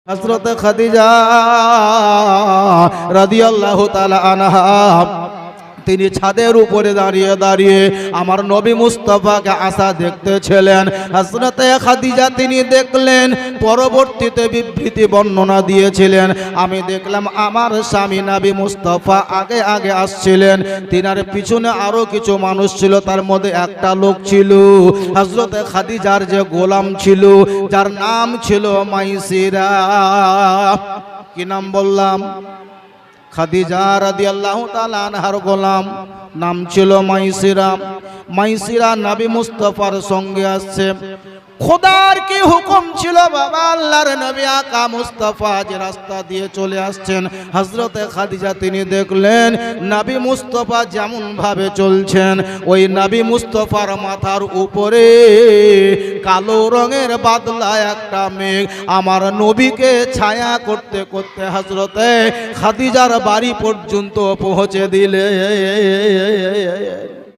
হযরত খাদিজা রাদিয়াল্লাহু তাআলা আনহা তিনি ছাদের উপরে দাঁড়িয়ে দাঁড়িয়ে আমার নবী মুস্তাফাকে আসা দেখতেছিলেন। হযরত খাদিজা তিনি দেখলেন, পরবর্তীতে বিবৃতি বর্ণনা দিয়েছিলেন, আমি দেখলাম আমার স্বামী নবী মুস্তাফা আগে আগে আসছিলেন, তিনার পিছনে আরো কিছু মানুষ ছিল, তার মধ্যে একটা লোক ছিল হযরত খাদিজার যে গোলাম ছিল, যার নাম ছিল মাইসিরা। কি নাম বললাম? খাদিজা রাদিয়াল্লাহু তাআলা আনহার গোলাম, নাম ছিল মাইসিরা। মাইসিরা নবী মুস্তাফার সঙ্গে আসছে। খোদার কি হুকুম ছিল বাবা, আল্লাহর নবী আকা মুস্তাফা যে রাস্তা দিয়ে চলে আসছেন, হযরতে খাদিজা তিনি দেখলেন নবী মুস্তাফা যেমন ভাবে চলছেন, ওই নবী মুস্তাফার মাথার উপরে কালো রঙের বাদলা একটা মেঘ আমার নবীকে ছায়া করতে করতে হযরতে খাদিজার বাড়ি পর্যন্ত পৌঁছে দিলে।